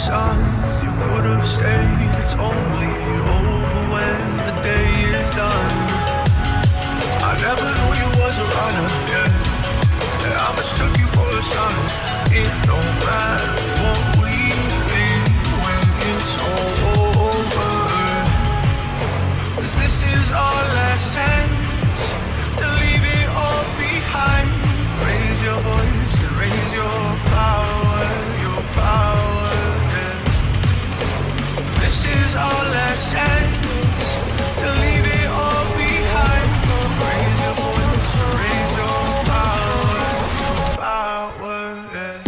sons, you could have stayed. It's only over when the day is done. I never knew you was a runner, yeah. I mistook you for a son. It don't matter what we think when it's all over. 'Cause this is our last chance to leave it all behind. Raise your voice and raise your power, yeah. This is our last chance to leave it all behind. Raise your voice and raise your power, yeah.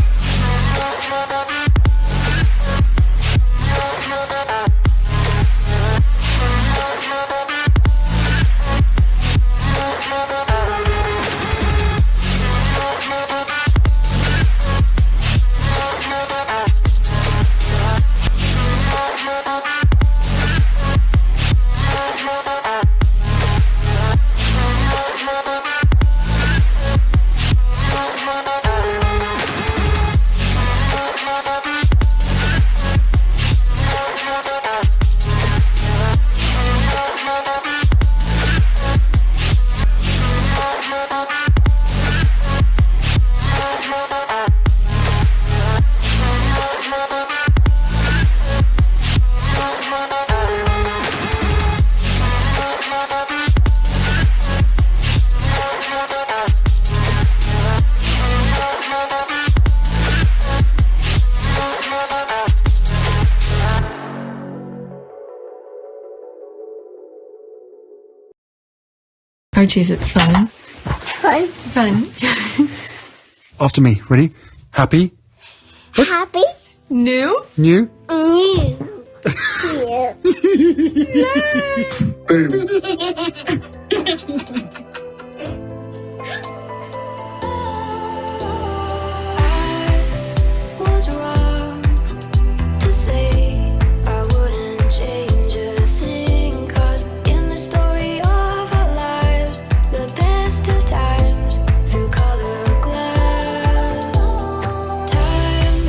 Archie, is it fun? Fun. Fun. After me. Ready? Happy? Happy. New? New? New. Was wrong to say I wouldn't change a thing, 'cause in the story of our lives, the best of times through colored glass, time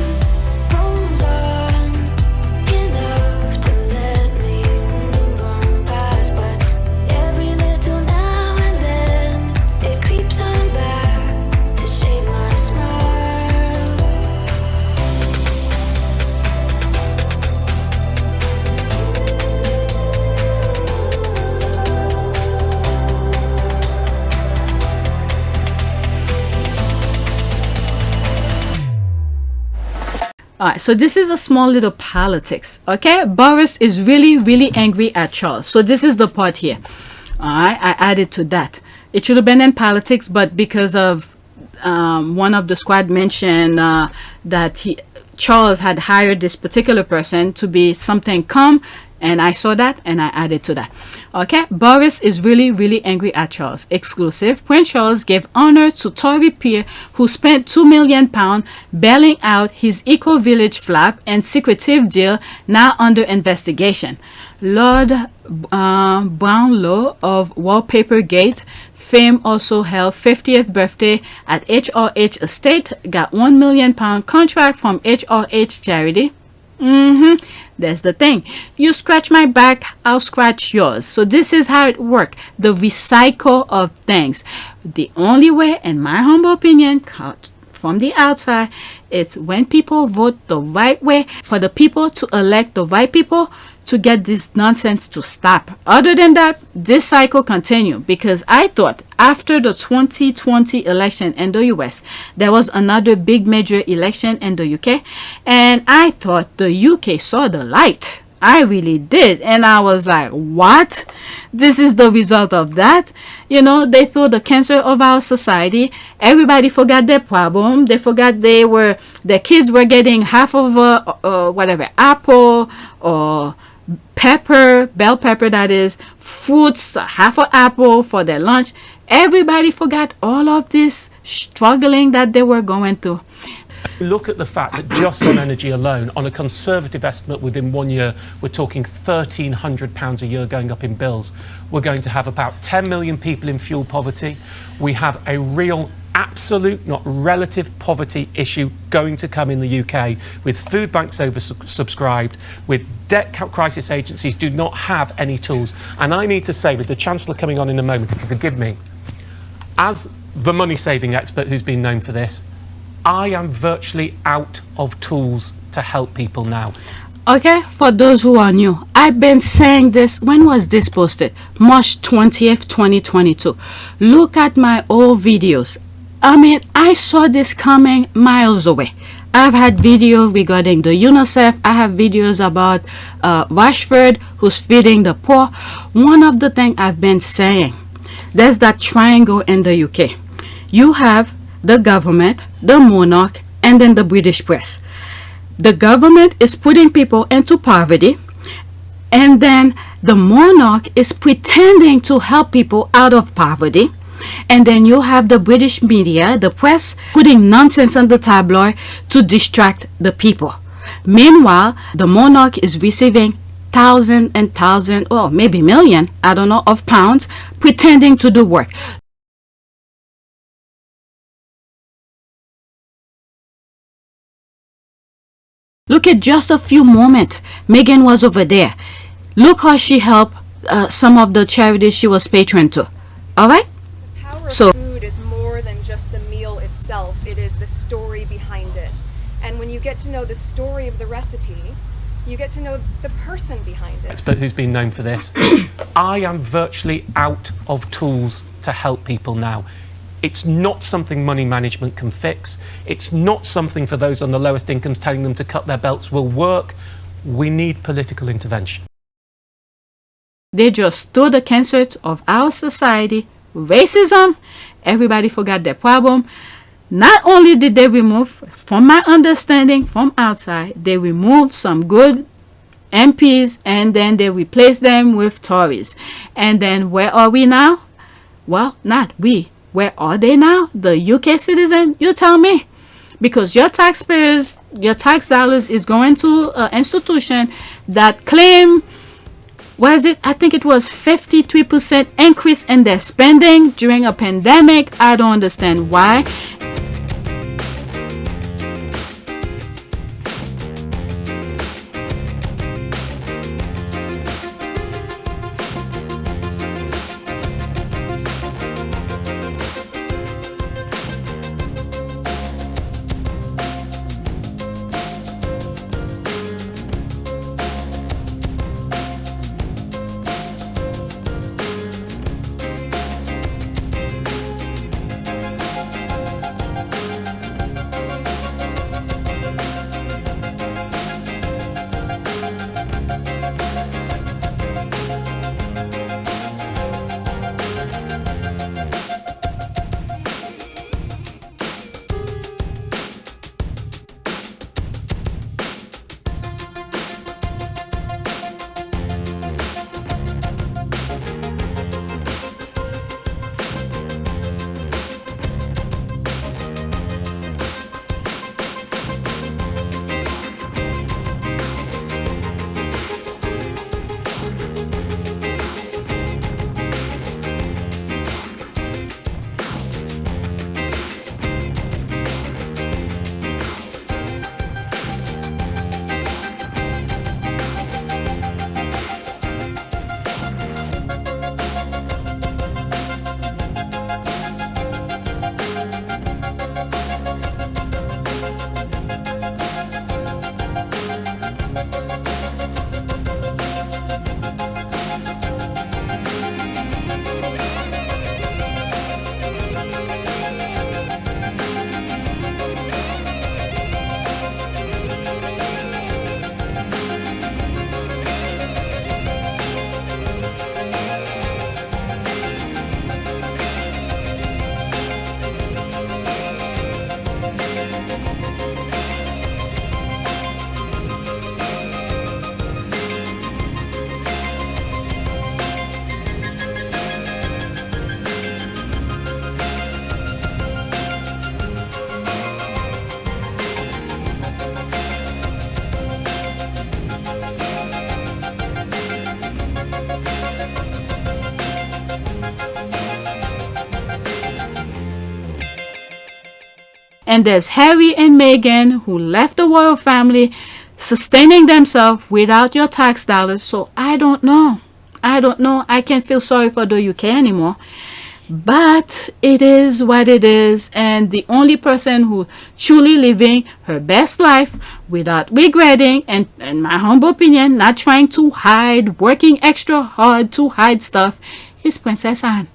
rolls on enough to let me move on past, but every little now and then it creeps on back to shape my smile. Alright, so this is a small little politics, okay? Boris is really angry at Charles. So this is the part here. Alright, I added to that. It should have been in politics, but because of one of the squad mentioned that Charles had hired this particular person to be something calm, and I saw that and I added to that. Okay, Boris is really angry at Charles. Exclusive. Prince Charles gave honor to Tory peer who spent £2 million bailing out his eco-village flap and secretive deal now under investigation. Lord Brownlow of Wallpaper Gate fame also held 50th birthday at HRH Estate, got £1 million contract from HRH charity. There's the thing. You scratch my back, I'll scratch yours. So this is how it works. The recycle of things. The only way, in my humble opinion, from the outside, it's when people vote the right way for the people to elect the right people to get this nonsense to stop. Other than that, this cycle continue, because I thought after the 2020 election in the US, there was another big major election in the UK, and I thought the UK saw the light. I really did, and I was like, what? This is the result of that? You know, they saw the cancer of our society. Everybody forgot their problem. They forgot their kids were getting half of whatever, apple or pepper, bell pepper, that is, fruits, half an apple for their lunch. Everybody forgot all of this struggling that they were going through. Look at the fact that just on energy alone, on a conservative estimate within 1 year, we're talking £1,300 a year going up in bills. We're going to have about 10 million people in fuel poverty. We have a real absolute, not relative, poverty issue going to come in the UK, with food banks oversubscribed, with debt crisis agencies do not have any tools. And I need to say, with the Chancellor coming on in a moment, if you forgive me, as the money-saving expert who's been known for this, I am virtually out of tools to help people now. Okay, for those who are new, I've been saying this. When was this posted? March 20th, 2022. Look at my old videos. I mean, I saw this coming miles away. I've had videos regarding the UNICEF. I have videos about Rashford, who's feeding the poor. One of the things I've been saying, there's that triangle in the UK. You have the government, the monarch, and then the British press. The government is putting people into poverty, and then the monarch is pretending to help people out of poverty. And then you have the British media, the press, putting nonsense on the tabloid to distract the people. Meanwhile, the monarch is receiving thousands and thousands, or maybe million, I don't know, of pounds, pretending to do work. Look at just a few moments. Meghan was over there. Look how she helped some of the charities she was patron to. All right? The power of So- food is more than just the meal itself. It is the story behind it. And when you get to know the story of the recipe, you get to know the person behind it. Expert who's been known for this, I am virtually out of tools to help people now. It's not something money management can fix. It's not something for those on the lowest incomes telling them to cut their belts will work. We need political intervention. They just stole the cancers of our society, racism. Everybody forgot their problem. Not only did they remove, from my understanding, from outside, they removed some good MPs and then they replaced them with Tories. And then where are we now? Well, not we. Where are they now? The UK citizen? You tell me. Because your taxpayers, your tax dollars is going to an institution that claim, was it? I think it was 53% increase in their spending during a pandemic. I don't understand why. And there's Harry and Meghan who left the royal family sustaining themselves without your tax dollars. So I don't know. I can't feel sorry for the UK anymore. But it is what it is, and the only person who truly living her best life without regretting, and in my humble opinion, not trying to hide, working extra hard to hide stuff, is Princess Anne.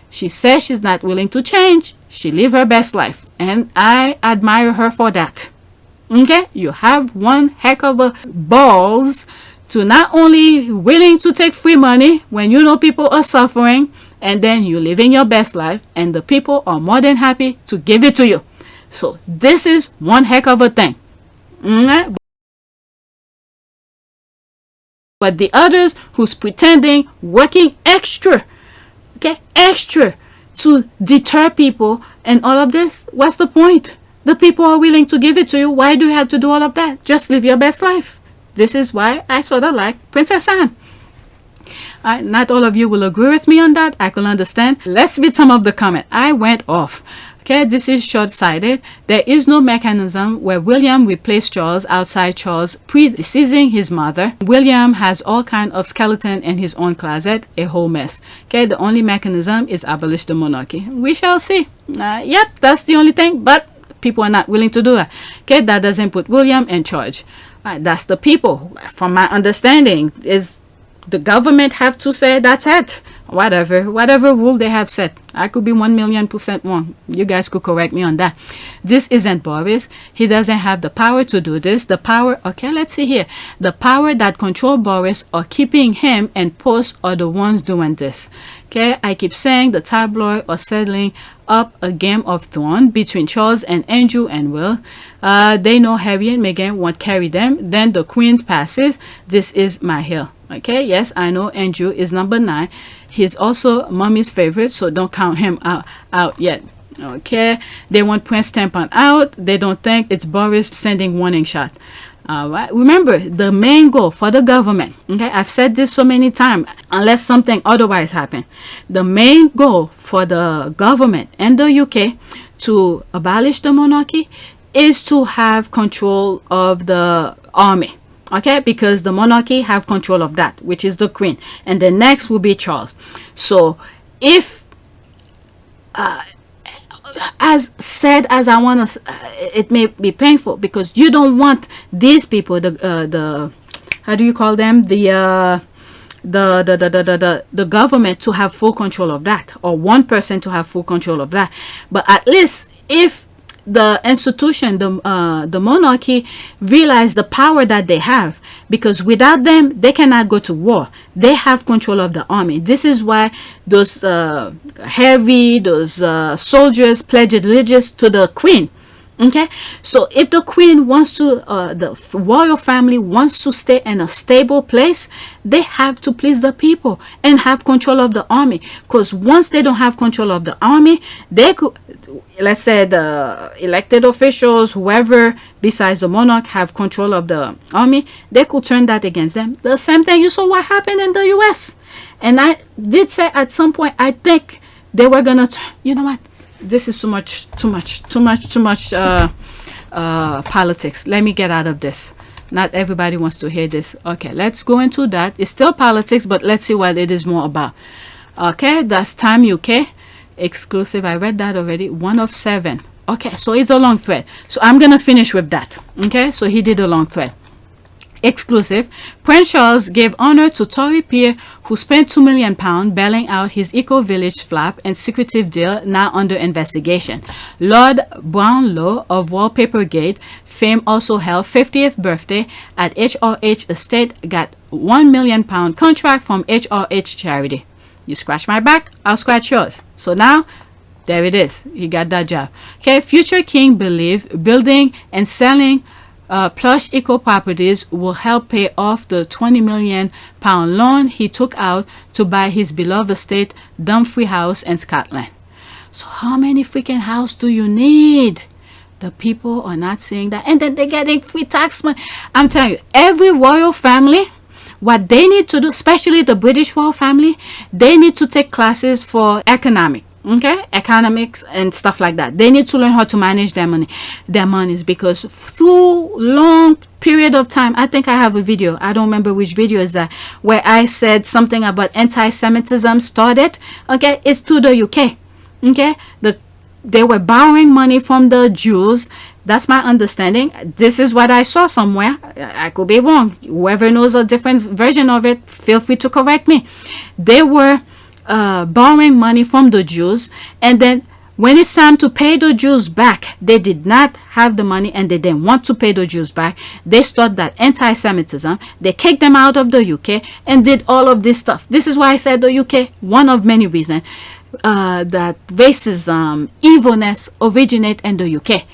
She says she's not willing to change. She live her best life, and I admire her for that. Okay, you have one heck of a balls to not only willing to take free money when you know people are suffering, and then you're living your best life and the people are more than happy to give it to you. So this is one heck of a thing. But the others who's pretending, working extra, okay, extra to deter people and all of this, what's the point? The people are willing to give it to you. Why do you have to do all of that? Just live your best life. This is why I sort of like Princess Anne. Not all of you will agree with me on that. I can understand. Let's read some of the comment. I went off. Okay, this is short-sighted. There is no mechanism where William replaced Charles outside Charles predeceasing his mother. William has all kind of skeleton in his own closet, a whole mess. Okay, the only mechanism is abolish the monarchy. We shall see. Yep, that's the only thing, but people are not willing to do that. Okay, that doesn't put William in charge. That's the people. From my understanding, is the government have to say that's it. Whatever rule they have set. I could be 1,000,000% wrong. You guys could correct me on that. This isn't Boris. He doesn't have the power to do this. The power, okay, let's see here. The power that control Boris or keeping him and post are the ones doing this. Okay, I keep saying the tabloid are settling up a Game of Thrones between Charles and Andrew and Will. They know Harry and Meghan won't carry them. Then the Queen passes. This is my hill. Okay, yes, I know Andrew is number 9. He's also mommy's favorite, so don't count him out yet. Okay, they want Prince Tampon out. They don't think it's Boris sending warning shot. Right. Remember, the main goal for the government, okay, I've said this so many times, unless something otherwise happens, the main goal for the government and the UK to abolish the monarchy is to have control of the army. Okay, because the monarchy have control of that, which is the Queen, and the next will be Charles. So if as sad as I want to, it may be painful because you don't want these people, the how do you call them, the government to have full control of that, or one person to have full control of that. But at least if the institution, the monarchy, realize the power that they have, because without them they cannot go to war. They have control of the army. This is why those soldiers pledged allegiance to the Queen. Okay, so if the Queen wants to, the royal family wants to stay in a stable place, they have to please the people and have control of the army. Because once they don't have control of the army, they could, let's say the elected officials, whoever besides the monarch have control of the army, they could turn that against them. The same thing you saw what happened in the US. And I did say at some point, I think they were gonna, you know what? This is too much politics. Let me get out of this. Not everybody wants to hear this. Okay, let's go into that. It's still politics, but let's see what it is more about. Okay, that's Time UK exclusive. I read that already. 1 of 7. Okay, so it's a long thread. So I'm gonna finish with that. Okay, so he did a long thread. Exclusive. Prince Charles gave honor to Tory peer who spent £2 million bailing out his eco-village flap and secretive deal now under investigation. Lord Brownlow of Wallpapergate fame also held 50th birthday at HRH estate, got £1 million contract from HRH charity. You scratch my back, I'll scratch yours. So now there it is. He got that job. Okay, future king believe building and selling plush eco properties will help pay off the £20 million loan he took out to buy his beloved estate, Dumfries House in Scotland. So how many freaking houses do you need? The people are not seeing that, and then they're getting free tax money. I'm telling you, every royal family, what they need to do, especially the British royal family, they need to take classes for economic. Okay, economics and stuff like that. They need to learn how to manage their monies, because through long period of time, I think I have a video, I don't remember which video is that, where I said something about anti-Semitism started. Okay, it's to the UK. Okay, they were borrowing money from the Jews. That's my understanding. This is what I saw somewhere. I could be wrong. Whoever knows a different version of it, feel free to correct me. They were borrowing money from the Jews, and then when it's time to pay the Jews back, they did not have the money and they didn't want to pay the Jews back. They started that anti-Semitism. They kicked them out of the UK and did all of this stuff. This is why I said the UK, one of many reasons that racism, evilness originate in the UK.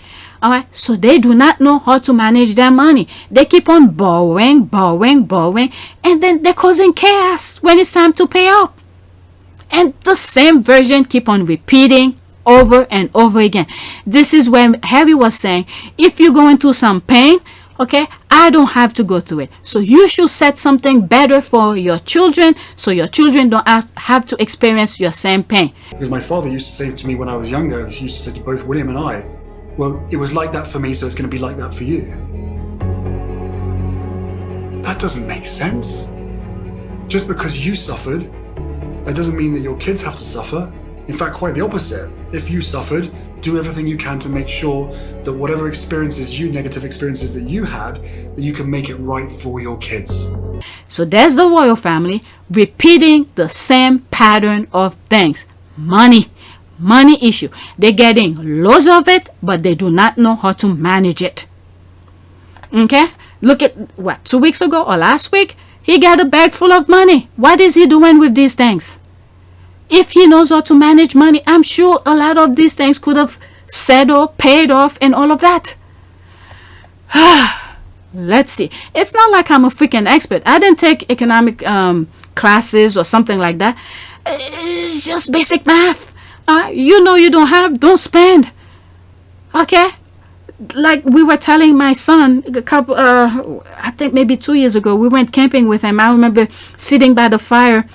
All right, so they do not know how to manage their money. They keep on borrowing, and then they're causing chaos when it's time to pay up. And the same version keep on repeating over and over again. This is when Harry was saying, if you're going through some pain, okay, I don't have to go through it. So you should set something better for your children, so your children don't have to experience your same pain. Because my father used to say to me when I was younger, he used to say to both William and I, well, it was like that for me, so it's going to be like that for you. That doesn't make sense. Just because you suffered, that doesn't mean that your kids have to suffer. In fact, quite the opposite. If you suffered, do everything you can to make sure that whatever negative experiences that you had, that you can make it right for your kids. So there's the royal family repeating the same pattern of things. Money issue. They're getting loads of it, but they do not know how to manage it. Okay, look at what, 2 weeks ago or last week, he got a bag full of money. What is he doing with these things? If he knows how to manage money, I'm sure a lot of these things could have settled, paid off, and all of that. Let's see. It's not like I'm a freaking expert. I didn't take economic classes or something like that. It's just basic math. You know you don't have, don't spend. Okay? Like we were telling my son a couple, I think maybe 2 years ago, we went camping with him. I remember sitting by the fire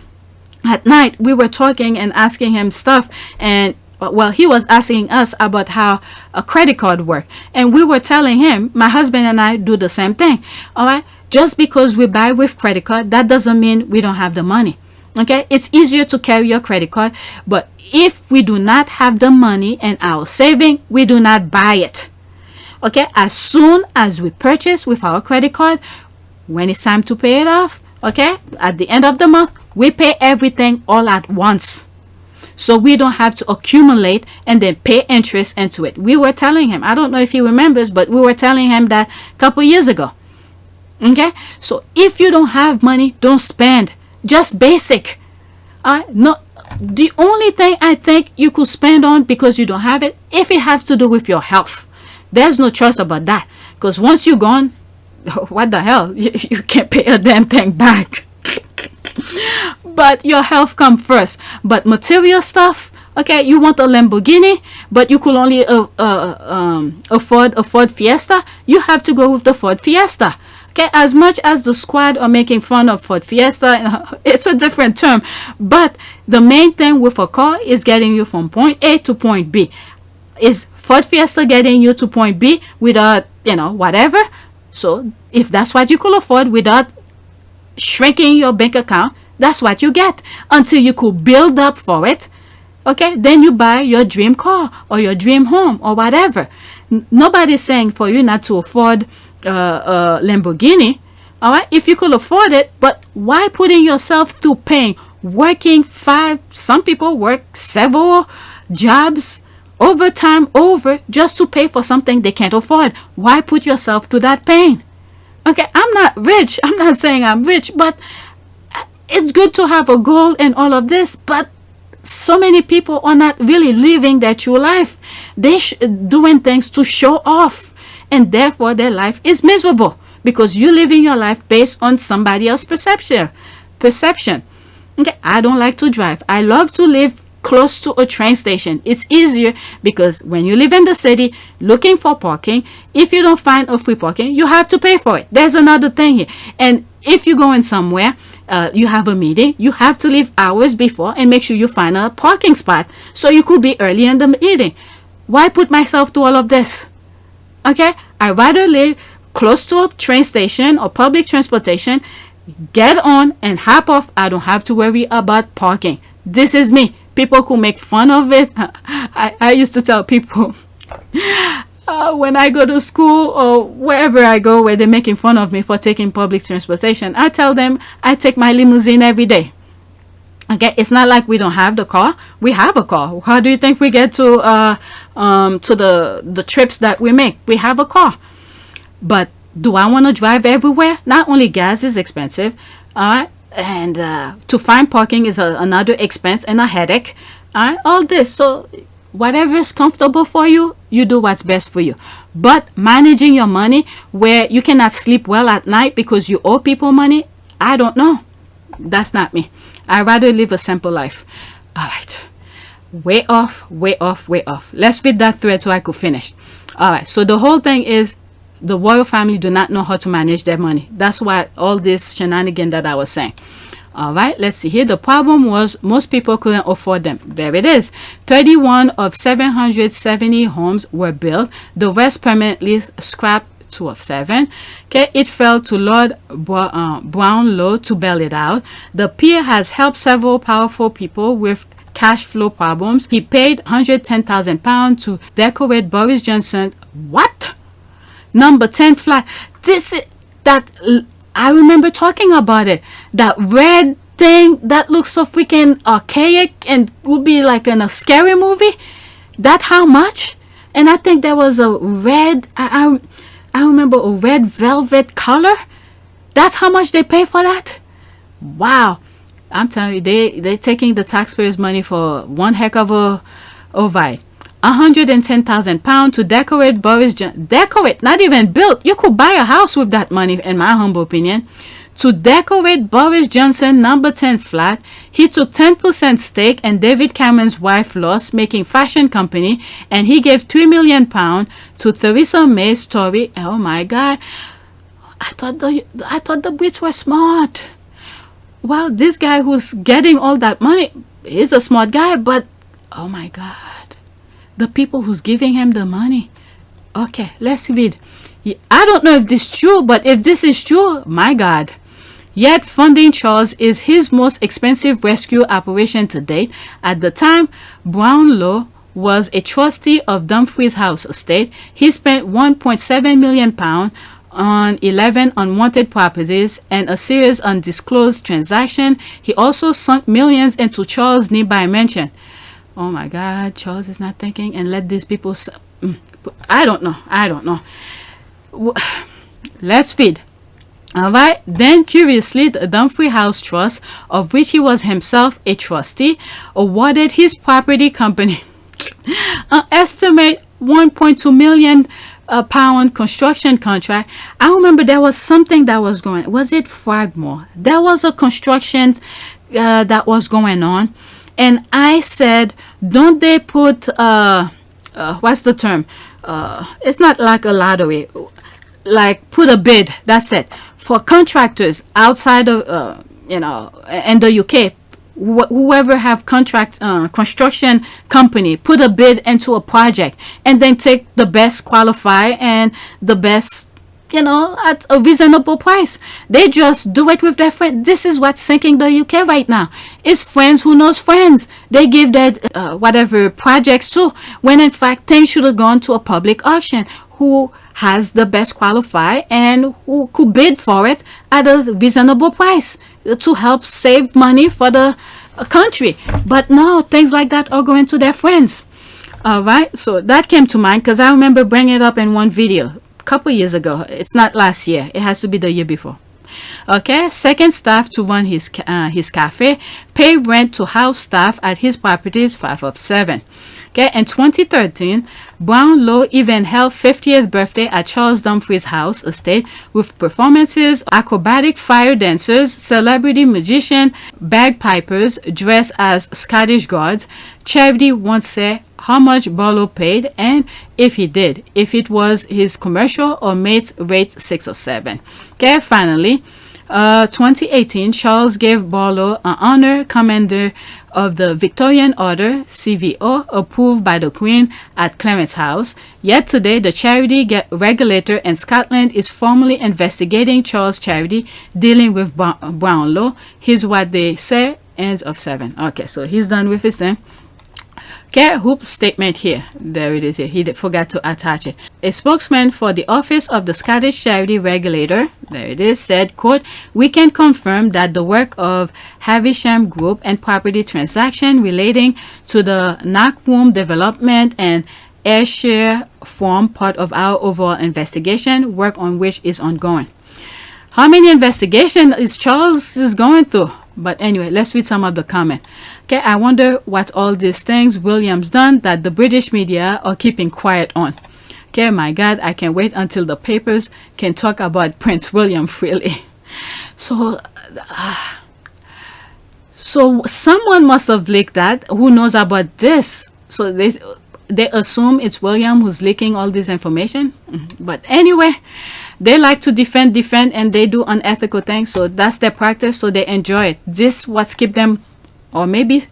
at night. We were talking and asking him stuff, and well, he was asking us about how a credit card worked, and we were telling him, my husband and I do the same thing. All right, just because we buy with credit card, that doesn't mean we don't have the money. Okay, it's easier to carry your credit card, but if we do not have the money and our saving, we do not buy it. Okay, as soon as we purchase with our credit card, when it's time to pay it off, okay, at the end of the month, we pay everything all at once. So we don't have to accumulate and then pay interest into it. We were telling him, I don't know if he remembers, but we were telling him that a couple years ago. Okay, so if you don't have money, don't spend. Just basic. No, the only thing I think you could spend on because you don't have it, if it has to do with your health. There's no choice about that, because once you're gone, what the hell, you can't pay a damn thing back. But your health comes first. But material stuff, okay, you want a Lamborghini, but you could only afford a Ford Fiesta, you have to go with the Ford Fiesta. Okay, as much as the squad are making fun of Ford Fiesta, it's a different term, but the main thing with a car is getting you from point A to point B. Is Ford Fiesta getting you to point B without, whatever? So if that's what you could afford without shrinking your bank account, that's what you get until you could build up for it. Okay, then you buy your dream car or your dream home or whatever. Nobody's saying for you not to afford a Lamborghini. All right, if you could afford it, but why putting yourself through pain, working some people work several jobs, overtime just to pay for something they can't afford? Why put yourself through that pain? Okay, I'm not rich. I'm not saying I'm rich, but it's good to have a goal and all of this, but so many people are not really living their true life. They're doing things to show off, and therefore their life is miserable because you're living your life based on somebody else's perception. Okay, I don't like to drive. I love to live close to a train station. It's easier because when you live in the city looking for parking, if you don't find a free parking, you have to pay for it. There's another thing here, and if you're going somewhere, you have a meeting, you have to leave hours before and make sure you find a parking spot so you could be early in the meeting. Why put myself through all of this? Okay, I'd rather live close to a train station or public transportation, get on and hop off. I don't have to worry about parking. This is me. People could make fun of it. I used to tell people when I go to school or wherever I go where they're making fun of me for taking public transportation, I tell them I take my limousine every day. Okay, it's not like we don't have the car. We have a car. How do you think we get to the trips that we make? We have a car. But do I want to drive everywhere? Not only gas is expensive, and to find parking is another expense and a headache. All this. So whatever is comfortable for you, you do what's best for you. But managing your money where you cannot sleep well at night because you owe people money, I don't know. That's not me. I'd rather live a simple life. All right. Way off. Let's read that thread so I could finish. All right. So the whole thing is the royal family do not know how to manage their money. That's why all this shenanigan that I was saying. All right, let's see here. The problem was most people couldn't afford them. There it is. 31 of 770 homes were built. The rest permanently scrapped. 2 of 7. Okay, it fell to Lord Brownlow to bail it out. The peer has helped several powerful people with cash flow problems. He paid £110,000 to decorate Boris Johnson's what? Number 10 flat. This is that I remember talking about it. That red thing that looks so freaking archaic and would be like in a scary movie. That how much? And I think there was a red. I remember a red velvet color. That's how much they pay for that. Wow, I'm telling you, they're taking the taxpayers' money for one heck of a ride. £110,000 to decorate Boris Johnson. Decorate, not even built. You could buy a house with that money, in my humble opinion. To decorate Boris Johnson number 10 flat, he took 10% stake in David Cameron's wife lost making fashion company, and he gave £3 million to Theresa May's Tory. Oh my God! I thought the Brits were smart. Well, this guy who's getting all that money is a smart guy, but oh my God, the people who's giving him the money. Okay, let's read. I don't know if this is true, but if this is true, my God. Yet funding Charles is his most expensive rescue operation to date. At the time, Brownlow was a trustee of Dumfries House estate. He spent £1.7 million on 11 unwanted properties and a series of undisclosed transactions. He also sunk millions into Charles' nearby mansion. Oh my God, Charles is not thinking and let these people... I don't know. Let's read. Alright, then curiously, the Dumfries House Trust, of which he was himself a trustee, awarded his property company an estimate £1.2 million construction contract. I remember there was something that was going, was it Fragmore? There was a construction that was going on, and I said, don't they put, what's the term? It's not like a lottery, like put a bid, that's it, for contractors outside of in the UK. Whoever have contract construction company put a bid into a project and then take the best qualify and the best at a reasonable price. They just do it with their friends. This is what's sinking the UK right now. It's friends who knows friends. They give their whatever projects to, when in fact things should have gone to a public auction. Who has the best qualify and who could bid for it at a reasonable price to help save money for the country. But no, things like that are going to their friends. All right, so that came to mind because I remember bringing it up in one video a couple years ago. It's not last year, it has to be the year before. Okay, second staff to run his cafe, pay rent to house staff at his properties, 5 of 7. Okay, in 2013, Brownlow even held 50th birthday at Charles Dumfries House estate with performances, acrobatic fire dancers, celebrity magician, bagpipers dressed as Scottish guards. Charity won't say how much Barlow paid, and if he did, if it was his commercial or mates rate 6 or 7. Okay, finally, 2018, Charles gave Barlow an honor commander of the Victorian Order, CVO, approved by the Queen at Clarence House. Yet today, the charity regulator in Scotland is formally investigating Charles' charity dealing with Brownlow. Here's what they say, ends of 7. Okay, so he's done with his thing. Okay, Hoop's statement here. There it is here. He forgot to attach it. A spokesman for the Office of the Scottish Charity Regulator, there it is, said, quote, "We can confirm that the work of Havisham Group and property transaction relating to the Knockwomb development and Ayrshire form part of our overall investigation, work on which is ongoing." How many investigation is Charles is going through? But anyway, let's read some of the comment. Okay, I wonder what all these things William's done that the British media are keeping quiet on. Okay, my God, I can't wait until the papers can talk about Prince William freely. So someone must have leaked that. Who knows about this? So they assume it's William who's leaking all this information. But anyway, they like to defend, and they do unethical things. So that's their practice. So they enjoy it. This what's keep them, or maybe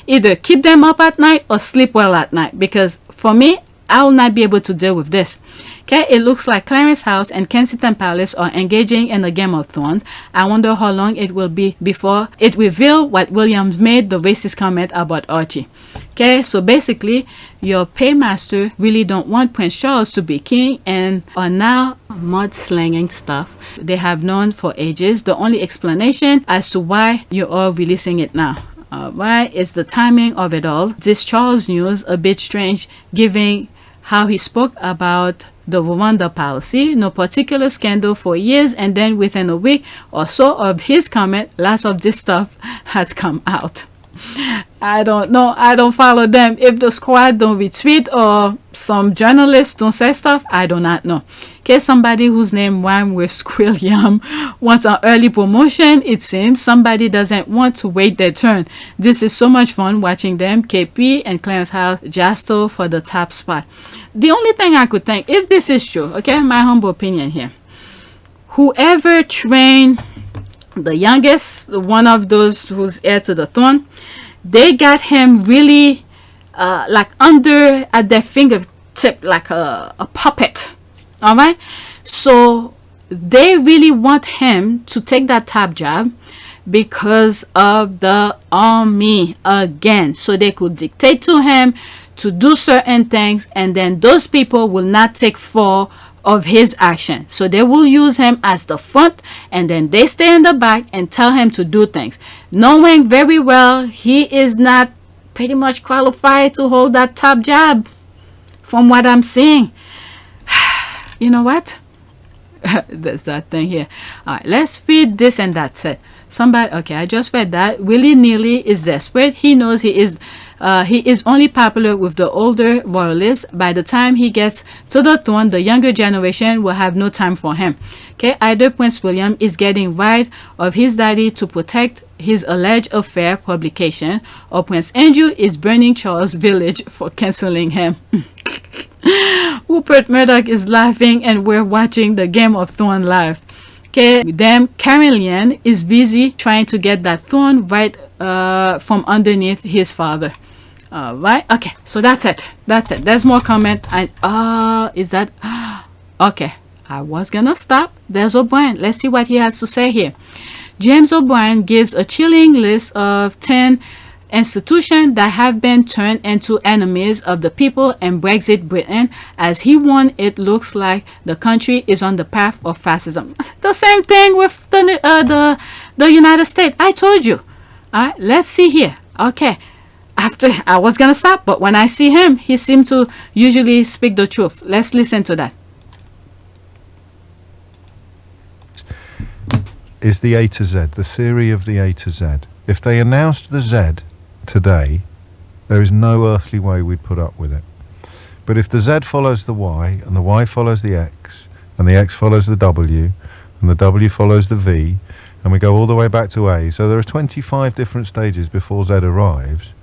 either keep them up at night or sleep well at night. Because for me, I will not be able to deal with this. Okay, it looks like Clarence House and Kensington Palace are engaging in a Game of Thrones. I wonder how long it will be before it reveals what Williams made the racist comment about Archie. Okay, so basically, your paymaster really don't want Prince Charles to be king and are now mudslinging stuff they have known for ages. The only explanation as to why you are releasing it now. Why is the timing of it all? This Charles news a bit strange, given how he spoke about the Rwanda policy, no particular scandal for years, and then within a week or so of his comment, lots of this stuff has come out. I don't know. I don't follow them. If the squad don't retweet or some journalists don't say stuff, I do not know. Okay, somebody whose name rhymes with Squill Yum wants an early promotion. It seems somebody doesn't want to wait their turn. This is so much fun watching them. KP and Clarence House jostle for the top spot. The only thing I could think, if this is true, okay, my humble opinion here, whoever trained the youngest, one of those who's heir to the throne, they got him really like under at their fingertip, like a puppet. All right, so they really want him to take that top job because of the army again, so they could dictate to him to do certain things, and then those people will not take fall of his action. So they will use him as the front, and then they stay in the back and tell him to do things, knowing very well he is not pretty much qualified to hold that top job from what I'm seeing. You know what? There's that thing here. All right, let's read this, and that's it. Somebody, okay, I just read that. Willy-nilly is desperate. He knows he is only popular with the older royalists. By the time he gets to the throne, the younger generation will have no time for him. Okay, either Prince William is getting rid of his daddy to protect his alleged affair publication, or Prince Andrew is burning Charles' village for cancelling him. Rupert Murdoch is laughing, and we're watching the Game of Thrones live. Okay, damn, Caroline is busy trying to get that throne right from underneath his father. Right, okay, so that's it. There's more comment. And is that okay? I was gonna stop. There's O'Brien. Let's see what he has to say here. James O'Brien gives a chilling list of 10 institutions that have been turned into enemies of the people in Brexit Britain, as he warned it looks like the country is on the path of fascism. The same thing with the United States. I told you. All right, let's see here. Okay, after I was gonna stop, but when I see him, he seemed to usually speak the truth. Let's listen to that. Is the A to Z, the theory of the A to Z. If they announced the Z today, there is no earthly way we'd put up with it. But if the Z follows the Y, and the Y follows the X, and the X follows the W, and the W follows the V, and we go all the way back to A, so there are 25 different stages before Z arrives,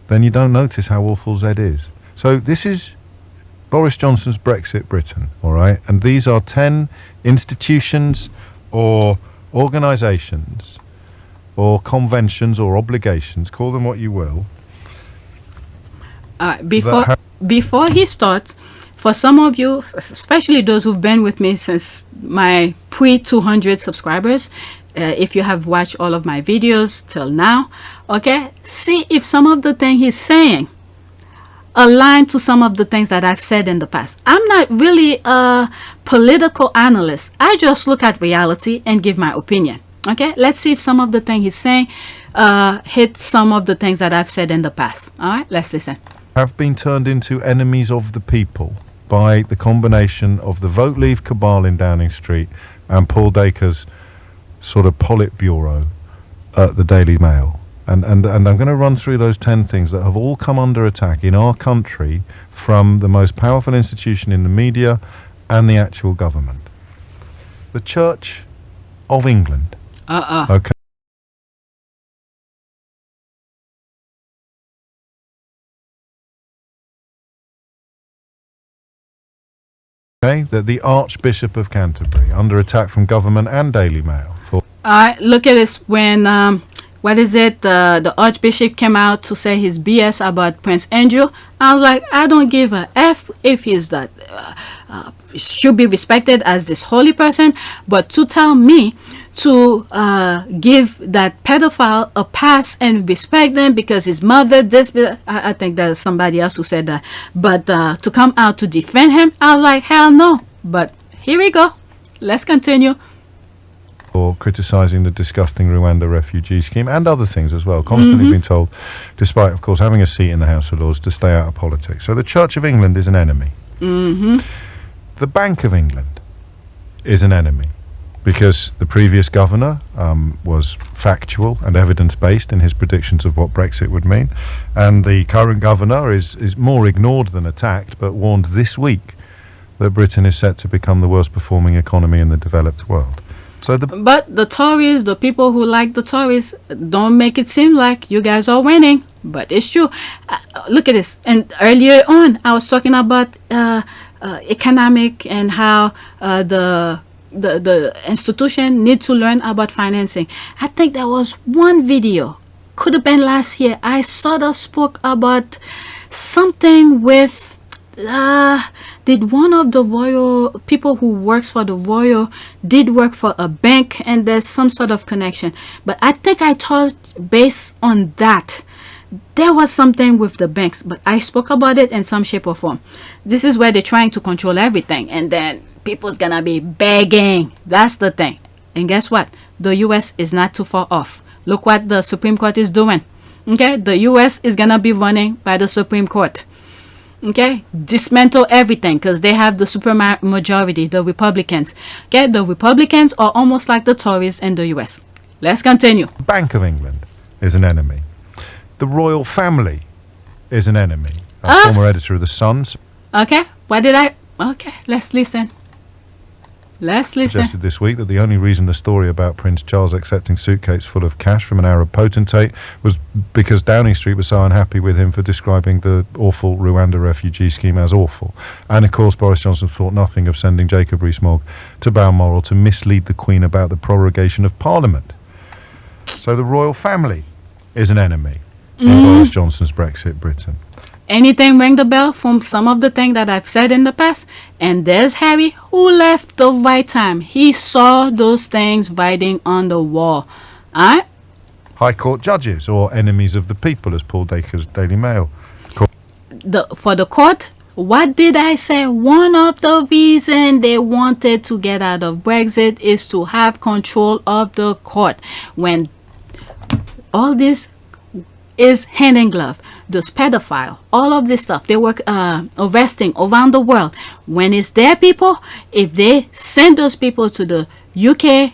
then you don't notice how awful Z is. So this is Boris Johnson's Brexit Britain, all right? And these are 10 institutions or organisations or conventions or obligations, call them what you will. Before he starts, for some of you, especially those who've been with me since my pre-200 subscribers, if you have watched all of my videos till now, okay, see if some of the things he's saying align to some of the things that I've said in the past. I'm not really a political analyst. I just look at reality and give my opinion. Okay, let's see if some of the things he's saying hit some of the things that I've said in the past. All right, let's listen. Have been turned into enemies of the people by the combination of the Vote Leave cabal in Downing Street and Paul Dacre's sort of Politburo at the Daily Mail. And I'm going to run through those 10 things that have all come under attack in our country from the most powerful institution in the media and the actual government. The Church of England. Okay. That the Archbishop of Canterbury under attack from government and Daily Mail. Look at this. When what is it? The Archbishop came out to say his BS about Prince Andrew. I was like, I don't give a F if he's that should be respected as this holy person, but to tell me to give that pedophile a pass and respect them because his mother this, I think there's somebody else who said that, but to come out to defend him, I was like, hell no. But here we go, let's continue. Or criticising the disgusting Rwanda refugee scheme and other things as well, constantly being told, despite of course having a seat in the House of Lords, to stay out of politics. So the Church of England is an enemy. The Bank of England is an enemy, because the previous governor was factual and evidence-based in his predictions of what Brexit would mean, and the current governor is more ignored than attacked, but warned this week that Britain is set to become the worst performing economy in the developed world. So but the Tories, the people who like the Tories, don't make it seem like you guys are winning, but it's true. Look at this. And earlier on, I was talking about economic and how the institution need to learn about financing. I think there was one video, could have been last year, I sort of spoke about something with did one of the royal people who works for the royal did work for a bank, and there's some sort of connection, but I think I thought based on that there was something with the banks, but I spoke about it in some shape or form. This is where they're trying to control everything, and then people's gonna be begging. That's the thing. And guess what? The US is not too far off. Look what the Supreme Court is doing. Okay, the US is gonna be running by the Supreme Court. Okay, dismantle everything because they have the super majority, the Republicans. Okay, the Republicans are almost like the Tories in the US. Let's continue. Bank of England is an enemy. The royal family is an enemy. Former editor of The Sun. Okay, what did I... Okay, let's listen. Let's listen. Suggested this week that the only reason the story about Prince Charles accepting suitcases full of cash from an Arab potentate was because Downing Street was so unhappy with him for describing the awful Rwanda refugee scheme as awful. And of course Boris Johnson thought nothing of sending Jacob Rees-Mogg to Balmoral to mislead the Queen about the prorogation of Parliament. So the royal family is an enemy in Boris Johnson's Brexit Britain. Anything ring the bell from some of the things that I've said in the past? And there's Harry, who left the right time. He saw those things writing on the wall. Alright? High Court judges, or enemies of the people, as Paul Dacre's Daily Mail. For the court, what did I say? One of the reasons they wanted to get out of Brexit is to have control of the court. When all this is hand in glove, those pedophile, all of this stuff, they work arresting around the world. When it's their people, if they send those people to the UK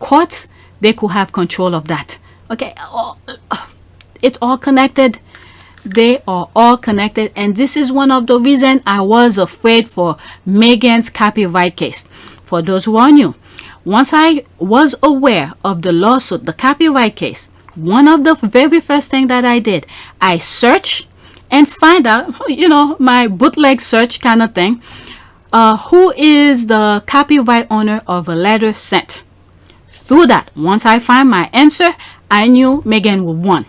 courts, they could have control of that. Okay, it's all connected. They are all connected, and this is one of the reasons I was afraid for Meghan's copyright case. For those who are new, once I was aware of the lawsuit, the copyright case, one of the very first thing that I did, I searched and find out, you know, my bootleg search kind of thing, who is the copyright owner of a letter sent. through that, once I find my answer, I knew Meghan would win.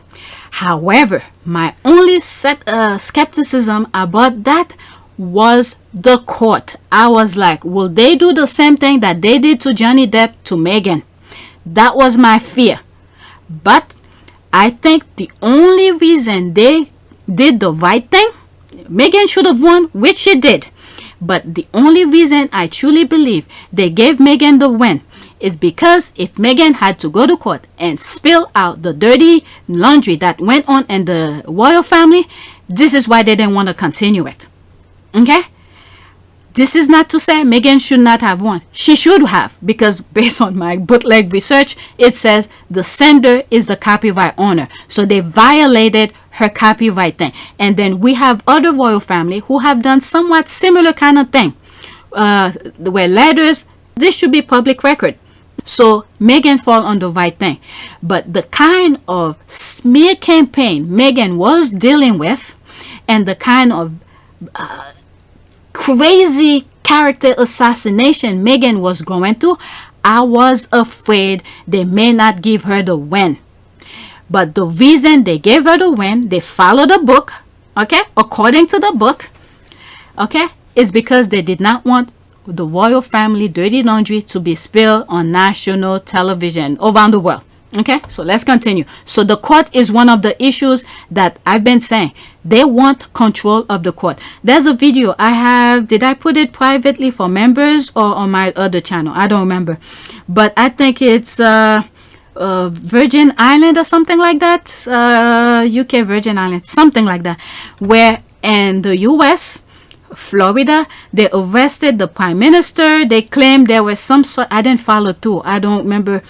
However, my only skepticism about that was the court. I was like, will they do the same thing that they did to Johnny Depp to Meghan? That was my fear. But I think the only reason they did the right thing, Meghan should have won, which she did. But the only reason I truly believe they gave Meghan the win is because if Meghan had to go to court and spill out the dirty laundry that went on in the royal family, this is why they didn't want to continue it. Okay? This is not to say Meghan should not have won. She should have, because based on my bootleg research, it says the sender is the copyright owner. So they violated her copyright thing. And then we have other royal family who have done somewhat similar kind of thing. Where letters, this should be public record. So Meghan fall on the right thing. But the kind of smear campaign Meghan was dealing with, and the kind of crazy character assassination Meghan was going through, I was afraid they may not give her the win. But the reason they gave her the win, they followed the book, okay, according to the book, okay, is because they did not want the royal family dirty laundry to be spilled on national television around the world. Okay, so let's continue. So the court is one of the issues that I've been saying. They want control of the court. There's a video I have. Did I put it privately for members or on my other channel? I don't remember. But I think it's Virgin Island or something like that. UK Virgin Island, something like that. Where in the US, Florida, they arrested the prime minister. They claimed there was some sort, I didn't follow through. I don't remember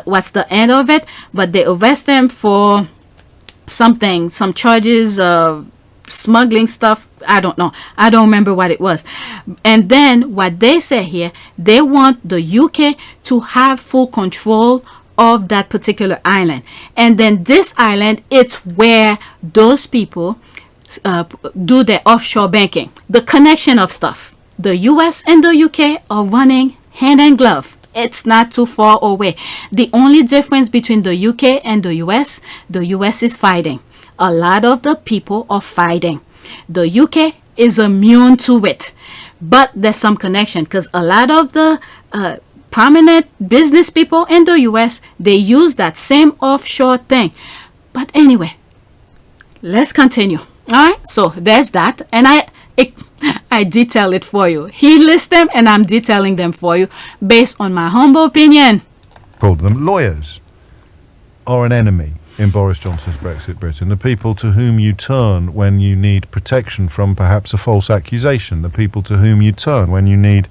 what's the end of it, but they arrest them for something, some charges of smuggling stuff. I don't know. I don't remember what it was. And then what they say here, they want the UK to have full control of that particular island. And then this island, it's where those people do their offshore banking. The connection of stuff. The US and the UK are running hand in glove. It's not too far away. The only difference between the UK and the US is fighting. A lot of the people are fighting. The UK is immune to it. But there's some connection because a lot of the prominent business people in the US, they use that same offshore thing. But anyway, let's continue. All right, so there's that. And I detail it for you. He lists them and I'm detailing them for you based on my humble opinion. Called them lawyers are an enemy in Boris Johnson's Brexit Britain. The people to whom you turn when you need protection from perhaps a false accusation. The people to whom you turn when you need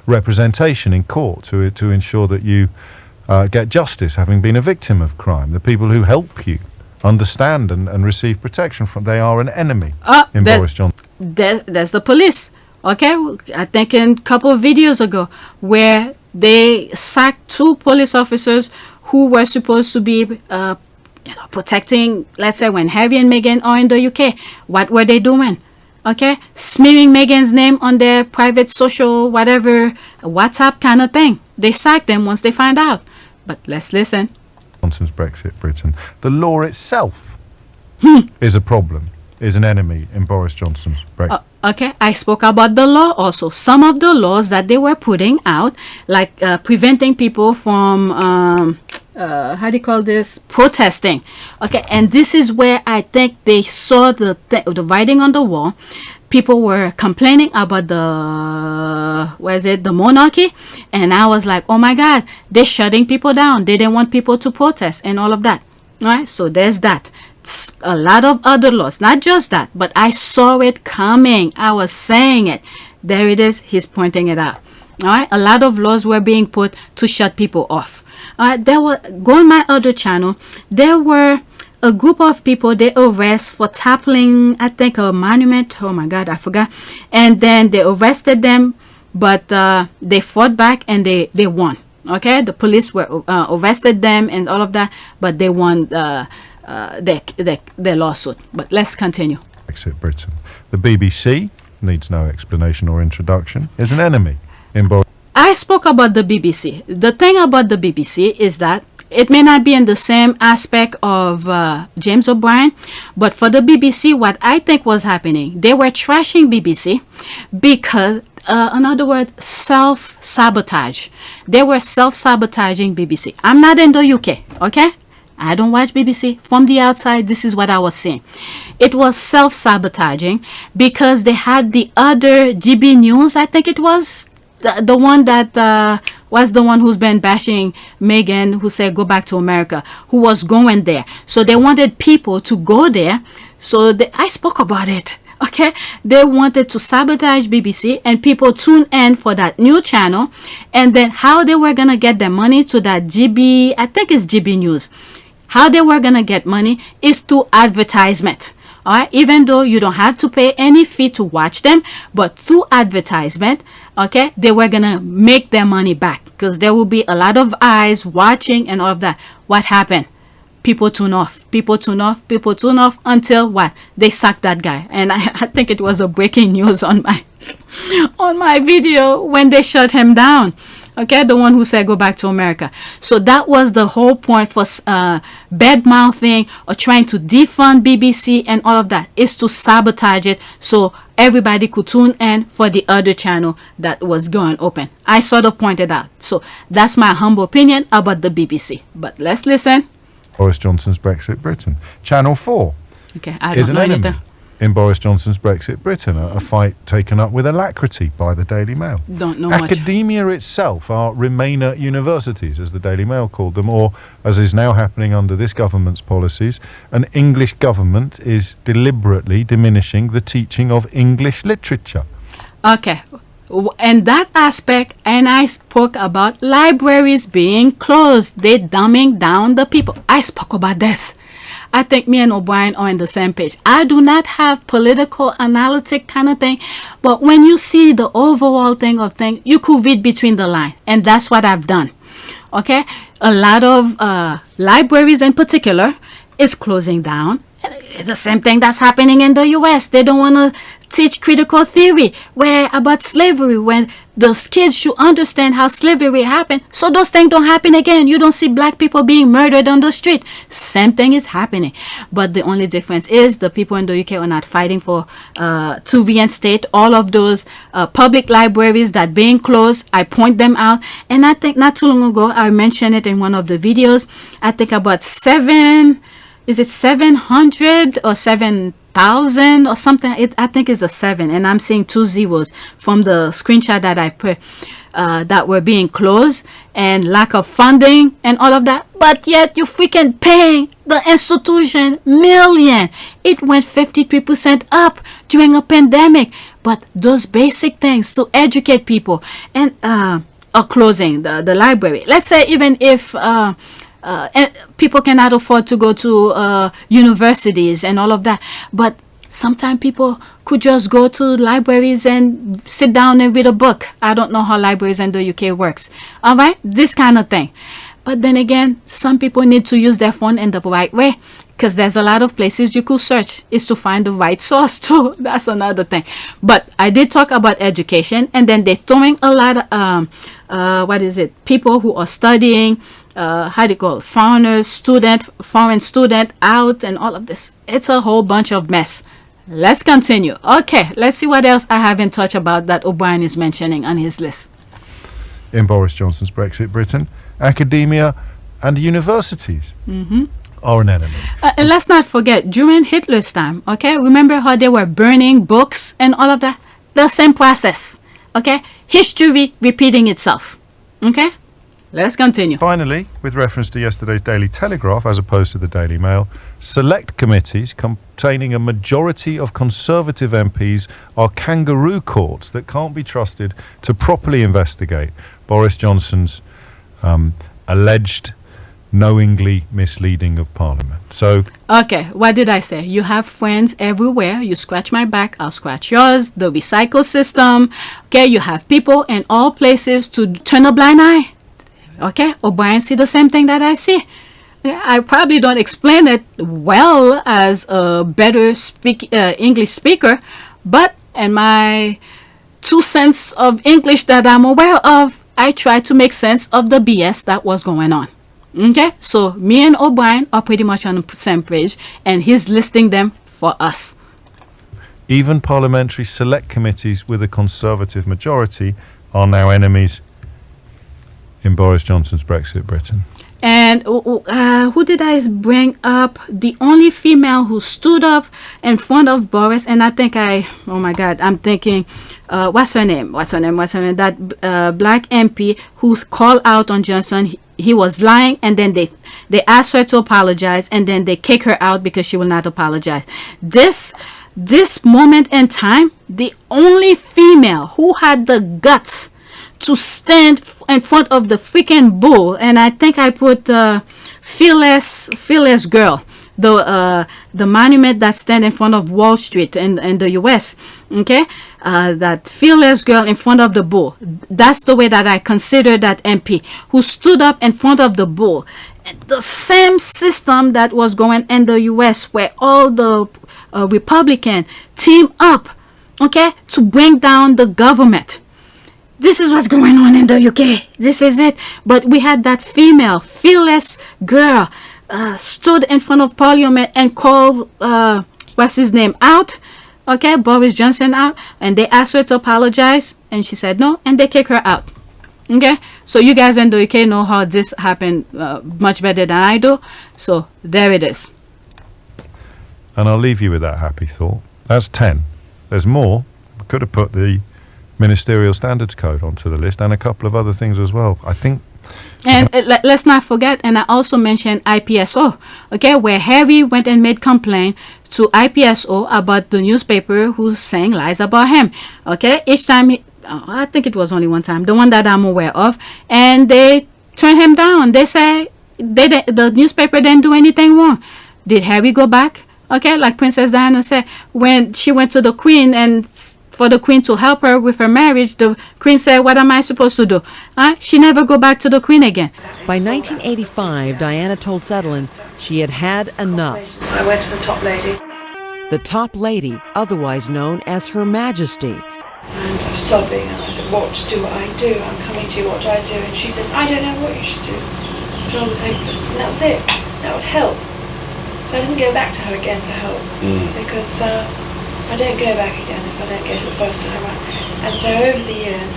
representation in court to ensure that you get justice having been a victim of crime. The people who help you understand and receive protection from. They are an enemy in Boris Johnson. There's the police. Okay, I think in a couple of videos ago where they sacked 2 police officers who were supposed to be protecting, let's say, when Harry and Meghan are in the UK. What were they doing? Okay, smearing Meghan's name on their private social whatever WhatsApp kind of thing. They sacked them once they find out. But let's listen. Johnson's Brexit Britain. The law itself is a problem, is an enemy in Boris Johnson's Brexit. Okay, I spoke about the law also. Some of the laws that they were putting out, like preventing people from, how do you call this, protesting. Okay, and this is where I think they saw the writing on the wall. People were complaining about the monarchy, and I was like, oh my God, they're shutting people down. They didn't want people to protest and all of that. All right, so there's that. A lot of other laws, not just that, but I saw it coming. I was saying it. There it is. He's pointing it out. All right, a lot of laws were being put to shut people off. All right, there were, go on my other channel, there were a group of people they arrest for toppling, I think, a monument. Oh my God, I forgot. And then they arrested them, but they fought back and they won. Okay, the police were arrested them and all of that, but they won their lawsuit. But let's continue. Brexit Britain. The BBC needs no explanation or introduction. Is an enemy in Boris. I spoke about the BBC. The thing about the BBC is that it may not be in the same aspect of James O'Brien, but for the BBC, what I think was happening, they were trashing BBC because, in other words, self-sabotage. They were self-sabotaging BBC. I'm not in the UK, okay? I don't watch BBC. From the outside, this is what I was seeing. It was self-sabotaging because they had the other GB News, I think it was, the one that was the one who's been bashing Meghan, who said go back to America, who was going there. So they wanted people to go there. So I spoke about it. Okay, they wanted to sabotage BBC and people tune in for that new channel, and then how they were gonna get their money to that GB, I think it's GB News. How they were gonna get money is through advertisement. All right, even though you don't have to pay any fee to watch them, but through advertisement, okay, they were gonna make their money back because there will be a lot of eyes watching and all of that. What happened? People tune off, people tune off, people tune off until what? They sacked that guy. And I think it was a breaking news on my on my video when they shut him down. Okay, the one who said go back to America. So that was the whole point for bad mouthing or trying to defund BBC and all of that, is to sabotage it so everybody could tune in for the other channel that was going open. I sort of pointed out. So that's my humble opinion about the BBC. But let's listen. Boris Johnson's Brexit Britain. Channel 4 Okay, I is don't an know enemy anything. in Boris Johnson's Brexit Britain, a fight taken up with alacrity by the Daily Mail. Don't know much. Academia itself are Remainer universities, as the Daily Mail called them, or, as is now happening under this government's policies, an English government is deliberately diminishing the teaching of English literature. Okay, and that aspect, and I spoke about libraries being closed. They're dumbing down the people. I spoke about this. I think me and O'Brien are on the same page. I do not have political analytic kind of thing, but when you see the overall thing of things, you could read between the lines, and that's what I've done. Okay, a lot of libraries in particular is closing down. It's the same thing that's happening in the US. They don't want to teach critical theory about slavery, when those kids should understand how slavery happened, so those things don't happen again. You don't see black people being murdered on the street. Same thing is happening, but the only difference is the people in the UK are not fighting for to reinstate all of those public libraries that being closed. I point them out, and I think not too long ago I mentioned it in one of the videos. I think about 700 or 7,000 or something? I think it's a 7, and I'm seeing 2 zeros from the screenshot that I put that were being closed, and lack of funding and all of that. But yet you freaking paying the institution million. It went 53% up during a pandemic. But those basic things to educate people and are closing the library. Let's say even if and people cannot afford to go to universities and all of that, but sometimes people could just go to libraries and sit down and read a book. I don't know how libraries in the UK works. All right, this kind of thing. But then again, some people need to use their phone in the right way, because there's a lot of places you could search is to find the right source too. That's another thing. But I did talk about education, and then they're throwing a lot of people who are studying, how do you call it, foreign student out, and all of this. It's a whole bunch of mess. Let's continue. Okay, let's see what else I haven't touched about that O'Brien is mentioning on his list. In Boris Johnson's Brexit Britain, academia and universities are an enemy. And let's not forget, during Hitler's time, okay, remember how they were burning books and all of that? The same process, okay? History repeating itself, okay? Let's continue. Finally, with reference to yesterday's Daily Telegraph as opposed to the Daily Mail, select committees containing a majority of Conservative MPs are kangaroo courts that can't be trusted to properly investigate Boris Johnson's alleged knowingly misleading of Parliament. So, okay, what did I say? You have friends everywhere. You scratch my back, I'll scratch yours. The recycle system. Okay, you have people in all places to turn a blind eye. Okay, O'Brien see the same thing that I see. I probably don't explain it well as a better English speaker, but in my 2 cents of English that I'm aware of, I tried to make sense of the BS that was going on. Okay, so me and O'Brien are pretty much on the same page, and he's listing them for us. Even parliamentary select committees with a Conservative majority are now enemies in Boris Johnson's Brexit Britain. And who did I bring up? The only female who stood up in front of Boris, and I think oh my God, I'm thinking, what's her name? That black MP who's called out on Johnson. He was lying, and then they asked her to apologize, and then they kick her out because she will not apologize. This moment in time, the only female who had the guts to stand in front of the freaking bull, and I think I put fearless girl, the monument that stand in front of Wall Street in the US. Okay, that fearless girl in front of the bull. That's the way that I consider that MP who stood up in front of the bull. The same system that was going in the US, where all the Republican team up, okay, to bring down the government. This is what's going on in the UK. This is it. But we had that female, fearless girl stood in front of Parliament and called, what's his name, out. Okay, Boris Johnson out. And they asked her to apologize. And she said no. And they kicked her out. Okay, so you guys in the UK know how this happened much better than I do. So there it is. And I'll leave you with that happy thought. That's 10. There's more. We could have put the Ministerial Standards Code onto the list and a couple of other things as well. I think. And let's not forget, and I also mentioned IPSO, okay, where Harry went and made complaint to IPSO about the newspaper who's saying lies about him. Okay, each time I think it was only one time, the one that I'm aware of, and they turned him down. They say the newspaper didn't do anything wrong. Did Harry go back? Okay, like Princess Diana said, when she went to the Queen and for the Queen to help her with her marriage, the Queen said, what am I supposed to do? She never go back to the Queen again. By 1985, Diana told Sutherland she had had enough. So I went to the top lady. The top lady, otherwise known as Her Majesty. And I was sobbing, and I said, what do I do? I'm coming to you, what do I do? And she said, I don't know what you should do. John was hopeless. And that was it. That was help. So I didn't go back to her again for help. Because I don't go back again if I don't get it the first time right. And so over the years,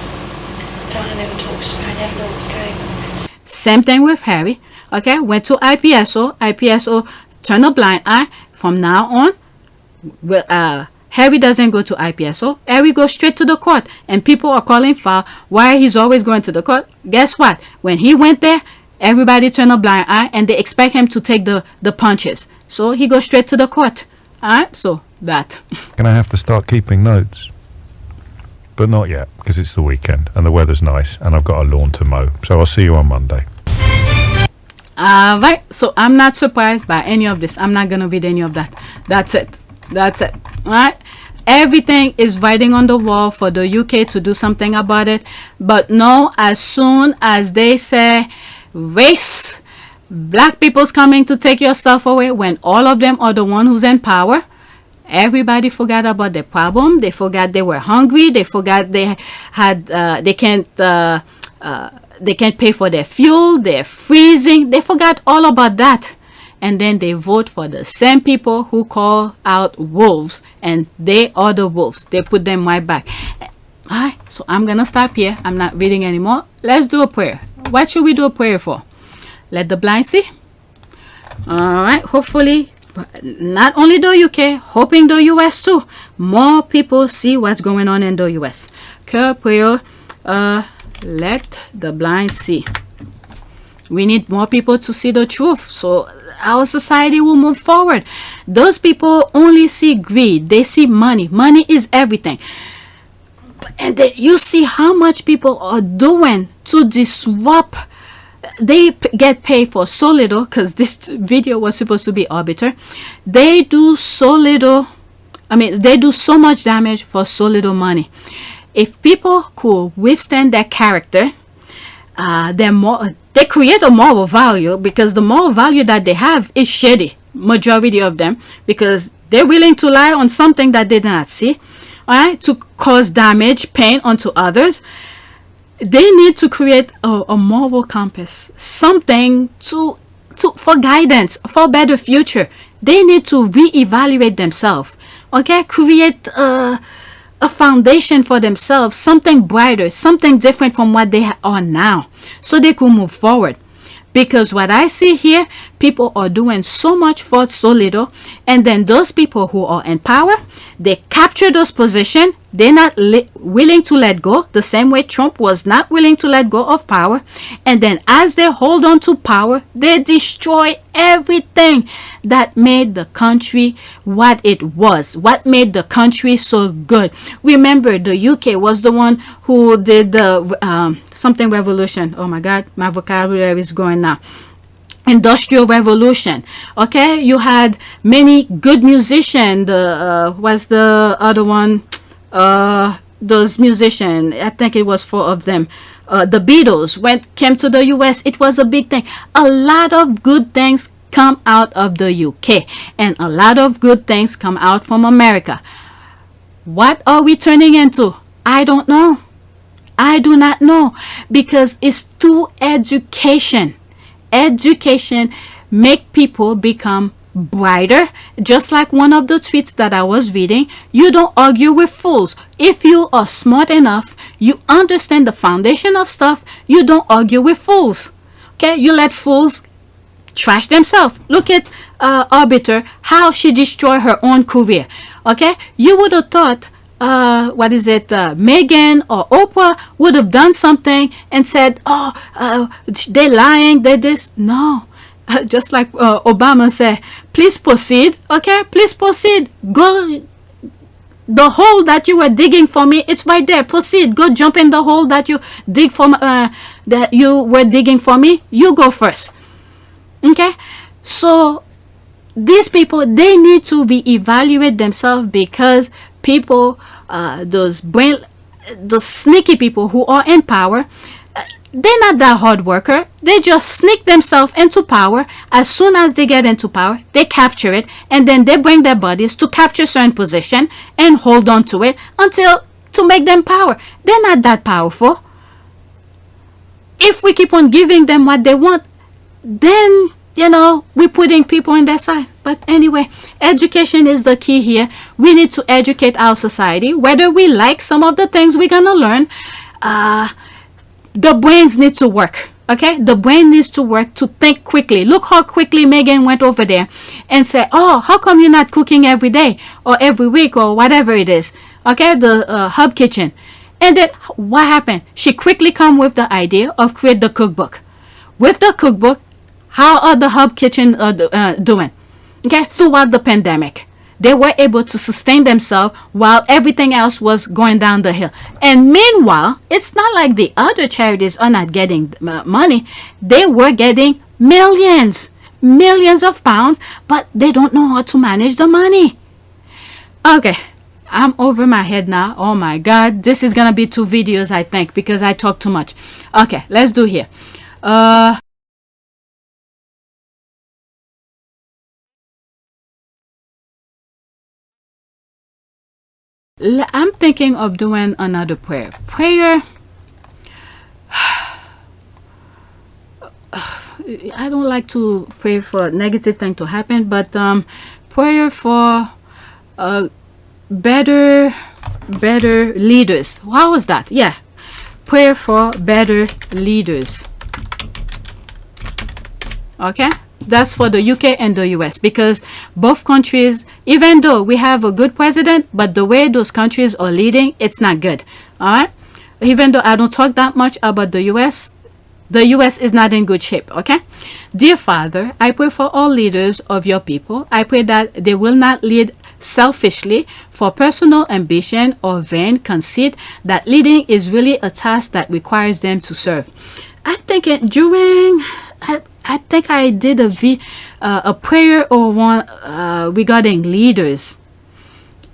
Diana never talks to me. I never know what's going on. Same thing with Harry. Okay, went to IPSO. IPSO turned a blind eye. From now on, Harry doesn't go to IPSO. Harry goes straight to the court. And people are calling foul why he's always going to the court. Guess what? When he went there, everybody turned a blind eye and they expect him to take the punches. So he goes straight to the court. Alright, so that. Gonna have to start keeping notes. But not yet, because it's the weekend and the weather's nice and I've got a lawn to mow. So I'll see you on Monday. Right, so I'm not surprised by any of this. I'm not gonna read any of that. That's it. Alright, everything is writing on the wall for the UK to do something about it. But no, as soon as they say race, black people's coming to take your stuff away, when all of them are the one who's in power, everybody forgot about the problem. They forgot they were hungry. They forgot they had they can't pay for their fuel. They're freezing. They forgot all about that. And then they vote for the same people who call out wolves, and they are the wolves. They put them right back. Alright, so I'm gonna stop here. I'm not reading anymore. Let's do a prayer. What should we do a prayer for? Let the blind see. Alright, hopefully not only the UK, hoping the US too, more people see what's going on in the US. Prayer, let the blind see. We need more people to see the truth, so our society will move forward. Those people only see greed. They see money. Money is everything. And then you see how much people are doing to disrupt. They get paid for so little, because this video was supposed to be arbiter. They do so little. They do so much damage for so little money. If people could withstand their character, they create a moral value, because the moral value that they have is shady, majority of them, because they're willing to lie on something that they did not see, all right, to cause damage, pain onto others. they need to create a moral compass, something to for guidance, for better future. They need to reevaluate themselves. Okay, create a foundation for themselves, something brighter, something different from what they are now, so they could move forward. Because what I see here, people are doing so much for so little, and then those people who are in power, they capture those positions. They're not willing to let go, the same way Trump was not willing to let go of power. And then as they hold on to power, they destroy everything that made the country what it was, what made the country so good. Remember, the UK was the one who did the something revolution. Oh my God, my vocabulary is going now. Industrial revolution. Okay, you had many good musicians. What's the other one? Those musicians, I think it was 4 of them. The Beatles came to the US. It was a big thing. A lot of good things come out of the UK, and a lot of good things come out from America. What are we turning into? I don't know. I do not know, because it's through education. Education make people become brighter. Just like one of the tweets that I was reading, you don't argue with fools. If you are smart enough, you understand the foundation of stuff, you don't argue with fools. Okay, you let fools trash themselves. Look at Arbiter, how she destroyed her own career. Okay, you would have thought Meghan or Oprah would have done something and said, they're lying, they this. No. Just like Obama said, please proceed. Okay, please proceed. Go, the hole that you were digging for me, it's right there. Proceed. Go jump in the hole that you were digging for me. You go first. Okay, so these people, they need to reevaluate themselves, because people, those sneaky people who are in power, they're not that hard worker. They just sneak themselves into power. As soon as they get into power, they capture it, and then they bring their bodies to capture certain position and hold on to it until to make them power. They're not that powerful. If we keep on giving them what they want, then we're putting people on their side. But anyway, education is the key here. We need to educate our society, whether we like some of the things we're gonna learn. The brains need to work. Okay, the brain needs to work to think quickly. Look how quickly Meghan went over there and said, "Oh, how come you're not cooking every day or every week or whatever it is?" Okay, the hub kitchen. And then what happened? She quickly come with the idea of create the cookbook. With the cookbook, how are the hub kitchen doing? Okay, throughout the pandemic, they were able to sustain themselves while everything else was going down the hill. And meanwhile, it's not like the other charities are not getting money. They were getting millions of pounds, but they don't know how to manage the money. Okay, I'm over my head now. Oh my God, this is gonna be 2 videos, I think, because I talk too much. Okay, let's do here. I'm thinking of doing another prayer. I don't like to pray for negative thing to happen, but prayer for better leaders. How was that? Yeah, prayer for better leaders. Okay, that's for the UK and the US, because both countries, even though we have a good president, but the way those countries are leading, it's not good. All right, even though I don't talk that much about the US is not in good shape. Okay, dear Father, I pray for all leaders of your people. I pray that they will not lead selfishly for personal ambition or vain conceit, that leading is really a task that requires them to serve. I think I think I did a prayer or one regarding leaders,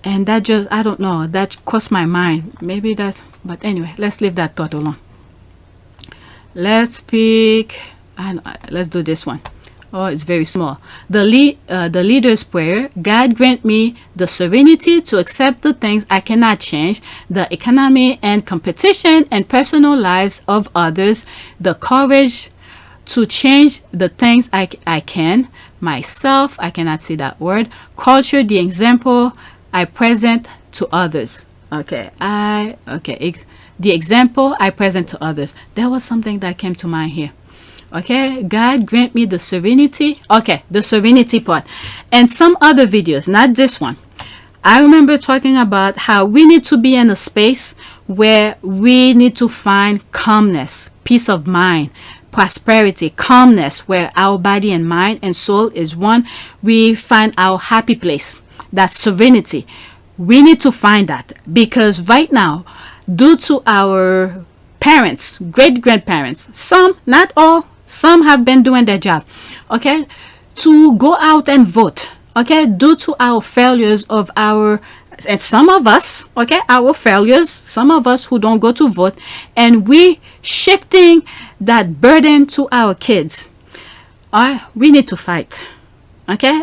and that just, I don't know, that crossed my mind. Maybe that, but anyway, let's leave that thought alone. Let's pick, let's do this one. Oh, it's very small. The leader's prayer: God grant me the serenity to accept the things I cannot change, the economy and competition and personal lives of others, the courage to change the things I can, myself, I cannot see that word, culture, the example I present to others. Okay, the example I present to others. There was something that came to mind here. Okay, God grant me the serenity. Okay, the serenity part. And some other videos, not this one. I remember talking about how we need to be in a space where we need to find calmness, peace of mind, prosperity, calmness, where our body and mind and soul is one. We find our happy place, that serenity. We need to find that, because right now, due to our parents, great-grandparents, some, not all, some have been doing their job, okay, to go out and vote, okay, due to our failures of our, and some of us, okay, our failures, some of us who don't go to vote, and we shifting that burden to our kids. We need to fight. Okay,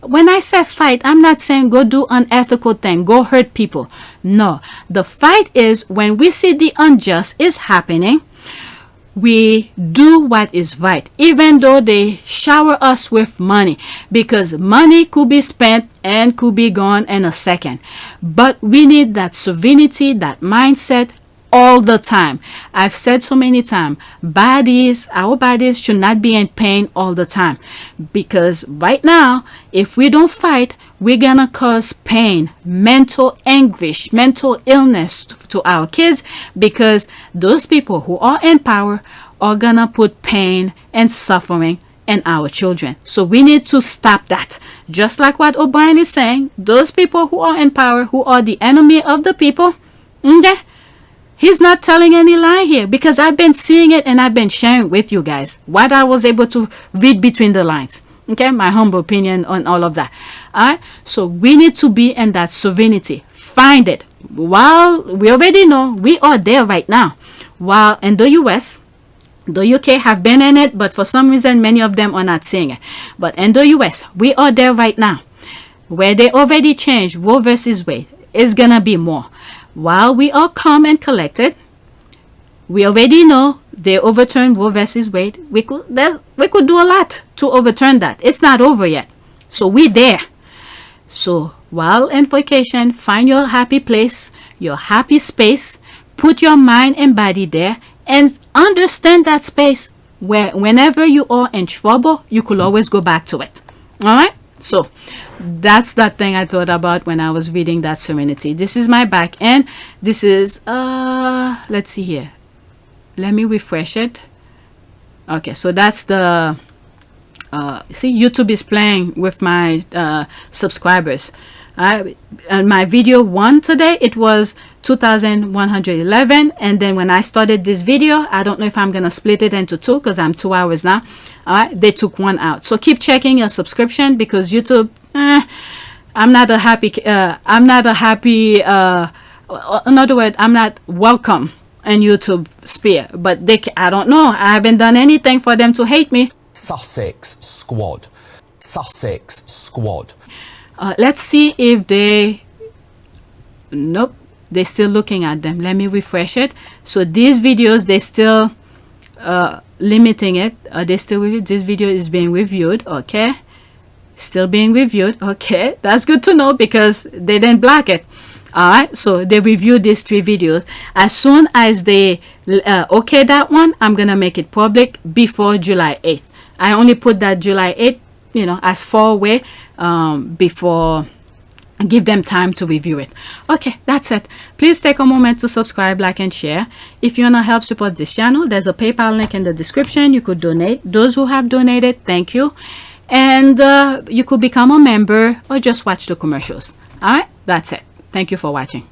when I say fight, I'm not saying go do unethical thing, go hurt people. No, the fight is when we see the unjust is happening, we do what is right, even though they shower us with money, because money could be spent and could be gone in a second. But we need that serenity, that mindset all the time. I've said so many times, our bodies should not be in pain all the time, because right now, if we don't fight, we're gonna cause pain, mental anguish, mental illness to our kids, because those people who are in power are gonna put pain and suffering in our children. So we need to stop that. Just like what O'Brien is saying, those people who are in power, who are the enemy of the people, okay, he's not telling any lie here, because I've been seeing it and I've been sharing with you guys what I was able to read between the lines. Okay, my humble opinion on all of that. All right, so we need to be in that serenity. Find it. While we already know we are there right now. While in the US, the UK have been in it, but for some reason many of them are not seeing it. But in the US, we are there right now, where they already changed Roe versus Wade. It's gonna be more. While we are calm and collected, we already know they overturned Roe versus Wade. We could do a lot to overturn that. It's not over yet. So we're there. So while in vacation, find your happy place, your happy space, put your mind and body there, and understand that space where whenever you are in trouble, you could always go back to it. All right? So that's that thing I thought about when I was reading that serenity. This is my back end. This is let's see here. Let me refresh it. Okay, so that's the see, YouTube is playing with my subscribers. And my video 1 today, it was 2,111, and then when I started this video, I don't know if I'm gonna split it into 2 because I'm 2 hours now. All right, they took 1 out. So keep checking your subscription, because YouTube, I'm not a happy in other words, I'm not welcome in YouTube sphere, but I don't know, I haven't done anything for them to hate me. Sussex Squad. Sussex Squad. Let's see if nope, they're still looking at them. Let me refresh it. So these videos, they still limiting it. This video is being reviewed. Okay, still being reviewed. Okay, that's good to know, because they didn't block it. All right, so they reviewed these 3 videos. As soon as they okay that one, I'm gonna make it public before July 8th. I only put that July 8th, as far away before, give them time to review it. Okay, that's it. Please take a moment to subscribe, like, and share. If you want to help support this channel, there's a PayPal link in the description. You could donate. Those who have donated, thank you. And you could become a member or just watch the commercials. All right, that's it. Thank you for watching.